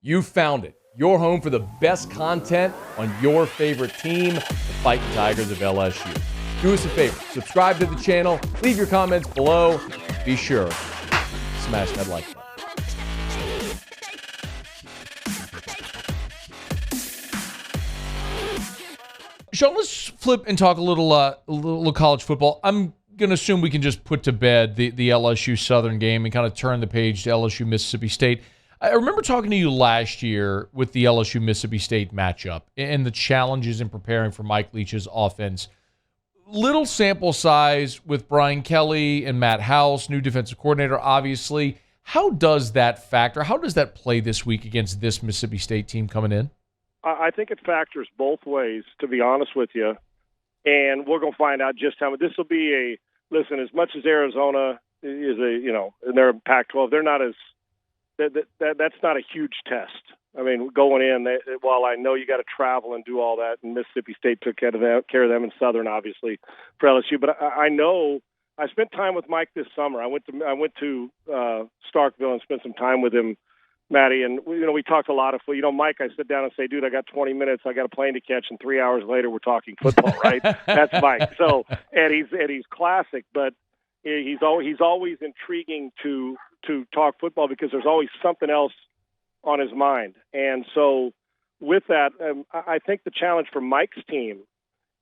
You found it. Your home for the best content on your favorite team, the Fighting Tigers of LSU. Do us a favor. Subscribe to the channel. Leave your comments below. Be sure to smash that like button. Sean, let's flip and talk a little college football. I'm going to assume we can just put to bed the LSU Southern game and kind of turn the page to LSU Mississippi State. I remember talking to you last year with the LSU Mississippi State matchup and the challenges in preparing for Mike Leach's offense. Little sample size with Brian Kelly and Matt House, new defensive coordinator, obviously. How does that factor? How does that play this week against this Mississippi State team coming in? I think it factors both ways, to be honest with you. And we're going to find out just how much. This will be listen, as much as Arizona is and they're Pac-12, they're not as, that's not a huge test. I mean, going in, while I know you got to travel and do all that, and Mississippi State took care of them in Southern, obviously, for LSU. But I know I spent time with Mike this summer. I went to Starkville and spent some time with him, Maddie, and we talked a lot of football. Mike, I sit down and say, dude, I got 20 minutes, I got a plane to catch, and 3 hours later we're talking football, right? That's Mike. So, and he's classic, but he's always intriguing to talk football because there's always something else on his mind. And so with that, I think the challenge for Mike's team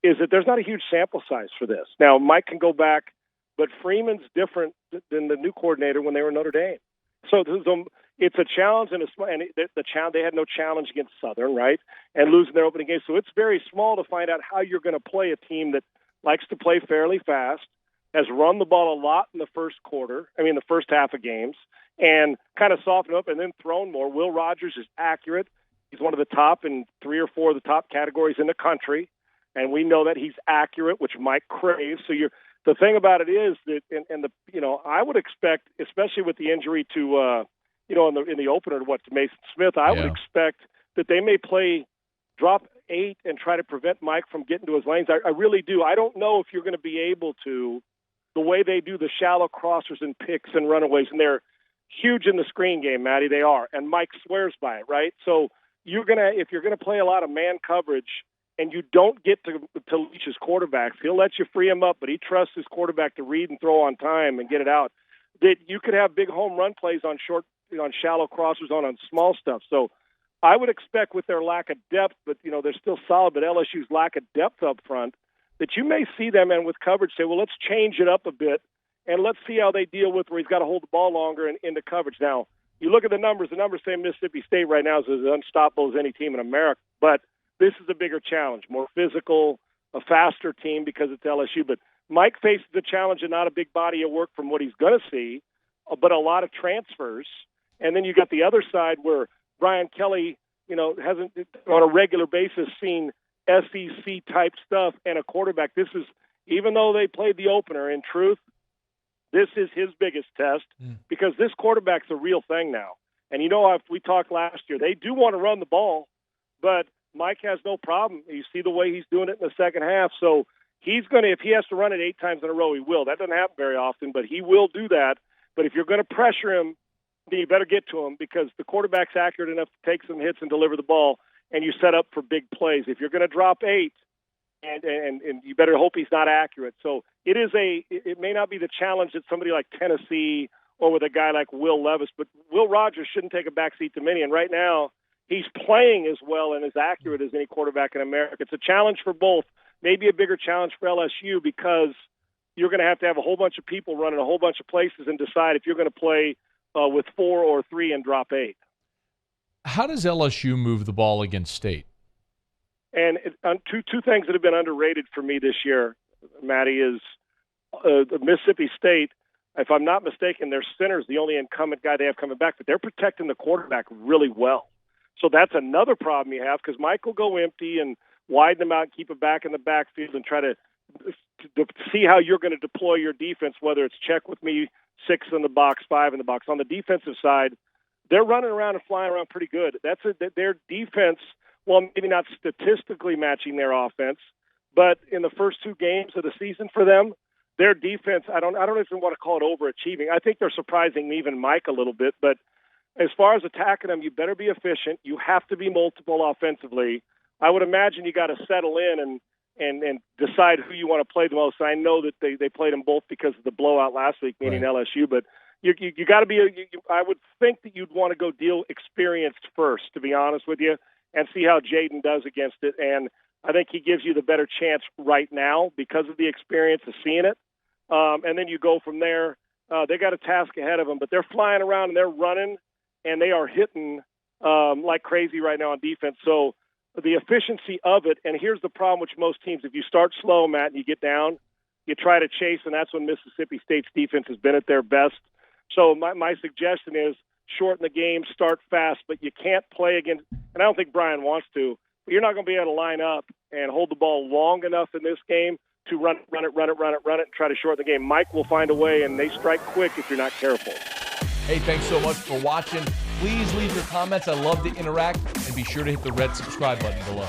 is that there's not a huge sample size for this. Now, Mike can go back, but Freeman's different than the new coordinator when they were Notre Dame. So it's a challenge, and they had no challenge against Southern, right, and losing their opening game. So it's very small to find out how you're going to play a team that likes to play fairly fast, has run the ball a lot in the the first half of games, and kind of softened up and then thrown more. Will Rogers is accurate. He's one of the top in 3 or 4 of the top categories in the country, and we know that he's accurate, which Mike craves. So the thing about it is that, I would expect, especially with the injury to, in the opener to Mason Smith, I would expect that they may drop 8 and try to prevent Mike from getting to his lanes. I really do. I don't know if you're going to be able to, the way they do the shallow crossers and picks and runaways, and they're huge in the screen game, Maddie, they are, and Mike swears by it, right? So if you're gonna play a lot of man coverage and you don't get to Leach's quarterbacks, he'll let you free him up, but he trusts his quarterback to read and throw on time and get it out. That you could have big home run plays on short, on shallow crossers on small stuff. So I would expect with their lack of depth, but they're still solid, but LSU's lack of depth up front, that you may see them, and with coverage, say, well, let's change it up a bit, and let's see how they deal with where he's got to hold the ball longer and into coverage. Now, you look at the numbers say Mississippi State right now is as unstoppable as any team in America, but this is a bigger challenge, more physical, a faster team because it's LSU. But Mike faces the challenge of not a big body of work from what he's going to see, but a lot of transfers. And then you got the other side where Brian Kelly, hasn't on a regular basis seen SEC type stuff and a quarterback. This is, even though they played the opener, in truth, this is his biggest test because this quarterback's a real thing now. And if we talked last year, they do want to run the ball, but Mike has no problem. You see the way he's doing it in the second half. So he's going to, if he has to run it 8 times in a row, he will. That doesn't happen very often, but he will do that. But if you're going to pressure him, then you better get to him because the quarterback's accurate enough to take some hits and deliver the ball, and you set up for big plays. If you're going to drop 8, and you better hope he's not accurate. So it may not be the challenge that somebody like Tennessee or with a guy like Will Levis, but Will Rogers shouldn't take a backseat to many. And right now, he's playing as well and as accurate as any quarterback in America. It's a challenge for both, maybe a bigger challenge for LSU because you're going to have a whole bunch of people running a whole bunch of places and decide if you're going to play with 4 or 3 and drop 8. How does LSU move the ball against State? And two things that have been underrated for me this year, Maddie, is the Mississippi State. If I'm not mistaken, their center's the only incumbent guy they have coming back, but they're protecting the quarterback really well. So that's another problem you have because Mike will go empty and widen them out and keep it back in the backfield and try to see how you're going to deploy your defense, whether it's check with me, 6 in the box, 5 in the box. On the defensive side, they're running around and flying around pretty good. Their defense, well, maybe not statistically matching their offense, but in the first 2 games of the season for them, their defense, I don't even want to call it overachieving. I think they're surprising even Mike a little bit, but as far as attacking them, you better be efficient. You have to be multiple offensively. I would imagine you got to settle in and decide who you want to play the most. I know that they played them both because of the blowout last week, meaning right. LSU, but you got to be I would think that you'd want to go deal experienced first, to be honest with you, and see how Jayden does against it. And I think he gives you the better chance right now because of the experience of seeing it. And then you go from there. They got a task ahead of them, but they're flying around and they're running, and they are hitting like crazy right now on defense. So the efficiency of it, and here's the problem with most teams. If you start slow, Matt, and you get down, you try to chase, and that's when Mississippi State's defense has been at their best. So my suggestion is shorten the game, start fast, but you can't play against – and I don't think Brian wants to, but you're not going to be able to line up and hold the ball long enough in this game to run it, and try to shorten the game. Mike will find a way, and they strike quick if you're not careful. Hey, thanks so much for watching. Please leave your comments. I love to interact, and be sure to hit the red subscribe button below.